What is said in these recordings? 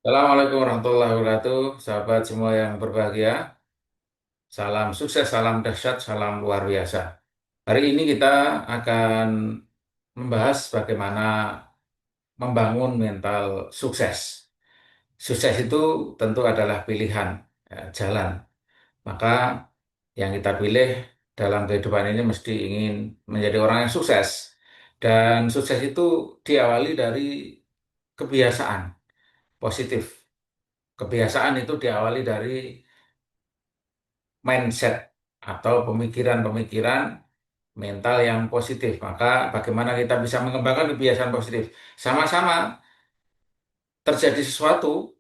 Assalamualaikum warahmatullahi wabarakatuh, sahabat semua yang berbahagia. Salam sukses, salam dahsyat, salam luar biasa. Hari ini kita akan membahas bagaimana membangun mental sukses. Sukses itu tentu adalah pilihan, jalan. Maka yang kita pilih dalam kehidupan ini mesti ingin menjadi orang yang sukses. Dan sukses itu diawali dari kebiasaan positif. Kebiasaan itu diawali dari mindset atau pemikiran-pemikiran mental yang positif. Maka bagaimana kita bisa mengembangkan kebiasaan positif? Sama-sama terjadi sesuatu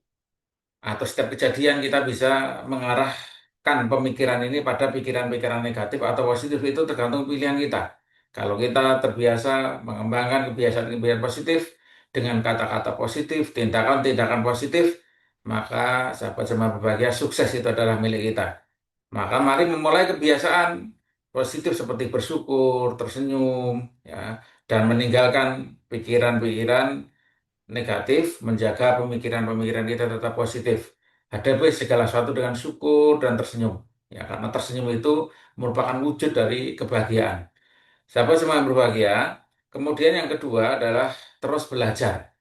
atau setiap kejadian kita bisa mengarahkan pemikiran ini pada pikiran-pikiran negatif atau positif itu tergantung pilihan kita. Kalau kita terbiasa mengembangkan kebiasaan-kebiasaan positif dengan kata-kata positif, tindakan-tindakan positif, maka sahabat semua berbahagia, sukses itu adalah milik kita. Maka mari memulai kebiasaan positif seperti bersyukur, tersenyum, ya, dan meninggalkan pikiran-pikiran negatif, menjaga pemikiran-pemikiran kita tetap positif. Hadapi segala sesuatu dengan syukur dan tersenyum. Ya, karena tersenyum itu merupakan wujud dari kebahagiaan. Sahabat semua yang berbahagia. Kemudian yang kedua adalah terus belajar.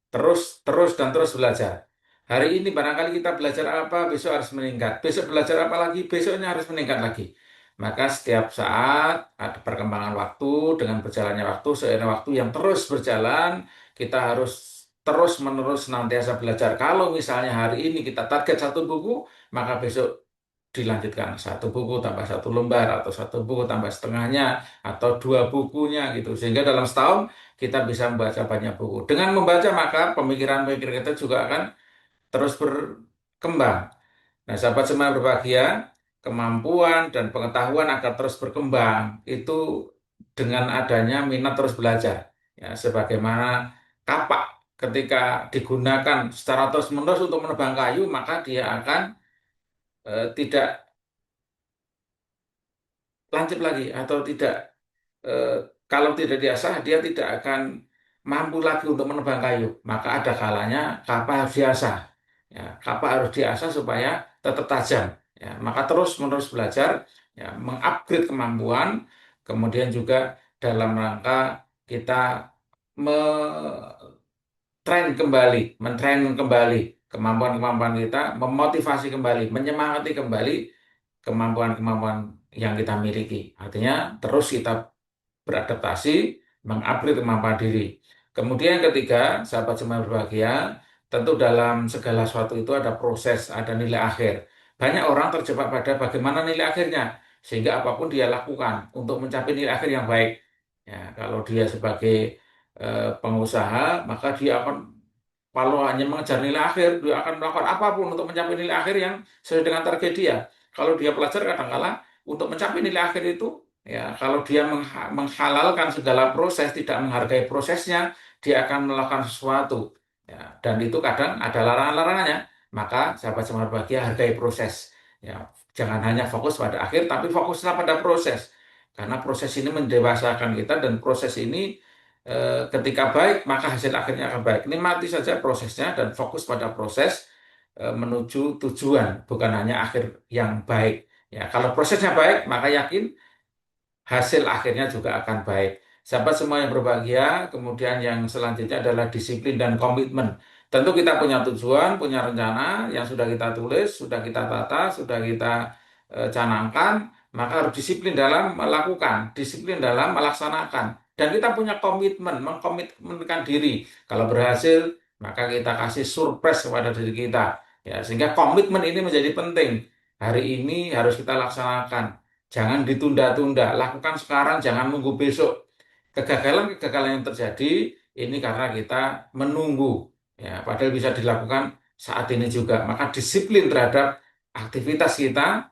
Terus, terus, dan terus belajar. Hari ini barangkali kita belajar apa, besok harus meningkat. Besok belajar apa lagi, besoknya harus meningkat lagi. Maka setiap saat ada perkembangan waktu, dengan berjalannya waktu, seiring waktu yang terus berjalan, kita harus terus-menerus senantiasa belajar. Kalau misalnya hari ini kita target satu buku, maka besok dilanjutkan satu buku tambah satu lembar atau satu buku tambah setengahnya atau dua bukunya gitu sehingga dalam setahun kita bisa membaca banyak buku. Dengan membaca maka pemikiran-pemikiran kita juga akan terus berkembang. Nah, sahabat semua yang berbahagia, kemampuan dan pengetahuan akan terus berkembang itu dengan adanya minat terus belajar. Ya, sebagaimana kapak ketika digunakan secara terus-menerus untuk menebang kayu, maka dia akan tidak lancip lagi atau tidak eh, kalau tidak diasah dia tidak akan mampu lagi untuk menebang kayu. Maka ada kalanya kapak harus diasah. Ya, kapak harus diasah supaya tetap tajam. Ya, maka terus menerus belajar, ya, mengupgrade kemampuan, kemudian juga dalam rangka kita mentren kembali kemampuan-kemampuan kita, memotivasi kembali, menyemangati kembali kemampuan-kemampuan yang kita miliki. Artinya terus kita beradaptasi, mengupgrade kemampuan diri. Kemudian yang ketiga, sahabat semua berbahagia, tentu dalam segala sesuatu itu ada proses, ada nilai akhir. Banyak orang terjebak pada bagaimana nilai akhirnya, sehingga apapun dia lakukan untuk mencapai nilai akhir yang baik. Ya, kalau dia sebagai pengusaha, maka dia akan kalau hanya mengejar nilai akhir, dia akan melakukan apapun untuk mencapai nilai akhir yang sesuai dengan target dia. Kalau dia pelajar kadang-kala untuk mencapai nilai akhir itu, ya kalau dia menghalalkan segala proses, tidak menghargai prosesnya, dia akan melakukan sesuatu. Ya, dan itu kadang ada larangan-larangannya. Maka sahabat semua bahagia hargai proses. Ya, jangan hanya fokus pada akhir, tapi fokuslah pada proses. Karena proses ini mendewasakan kita dan proses ini ketika baik, maka hasil akhirnya akan baik. Nikmati saja prosesnya dan fokus pada proses menuju tujuan, bukan hanya akhir yang baik. Ya, kalau prosesnya baik, maka yakin hasil akhirnya juga akan baik. Sahabat semua yang berbahagia, kemudian yang selanjutnya adalah disiplin dan komitmen. Tentu kita punya tujuan, punya rencana yang sudah kita tulis, sudah kita tata, sudah kita canangkan, maka harus disiplin dalam melakukan, disiplin dalam melaksanakan. Dan kita punya komitmen, mengkomitmenkan diri. Kalau berhasil, maka kita kasih surprise kepada diri kita. Ya, sehingga komitmen ini menjadi penting. Hari ini harus kita laksanakan. Jangan ditunda-tunda, lakukan sekarang, jangan nunggu besok. Kegagalan-kegagalan yang terjadi ini karena kita menunggu. Ya, padahal bisa dilakukan saat ini juga. Maka disiplin terhadap aktivitas kita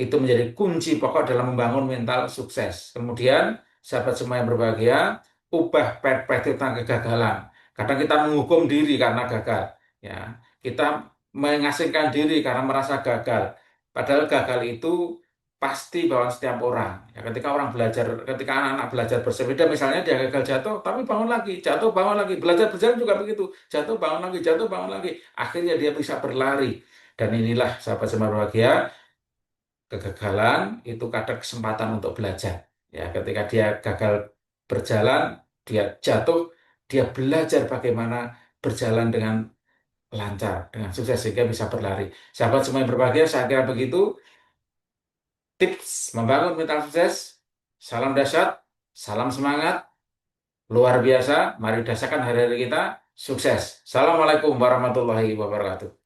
itu menjadi kunci pokok dalam membangun mental sukses. Kemudian, sahabat semua yang berbahagia, ubah perspektif tentang kegagalan. Kadang kita menghukum diri karena gagal. Ya, kita mengasingkan diri karena merasa gagal. Padahal gagal itu pasti bawaan setiap orang. Ya, ketika orang belajar, ketika anak-anak belajar bersepeda, misalnya dia gagal jatuh, tapi bangun lagi, jatuh bangun lagi, belajar berjalan juga begitu, jatuh bangun lagi, jatuh bangun lagi, akhirnya dia bisa berlari. Dan inilah sahabat semar bahagia, kegagalan itu kadang kesempatan untuk belajar. Ya, ketika dia gagal berjalan, dia jatuh, dia belajar bagaimana berjalan dengan lancar, dengan sukses sehingga bisa berlari. Sahabat semua yang berbahagia, saya kira begitu tips membangun mental sukses. Salam dahsyat, salam semangat, luar biasa. Mari dasakan hari-hari kita sukses. Assalamualaikum warahmatullahi wabarakatuh.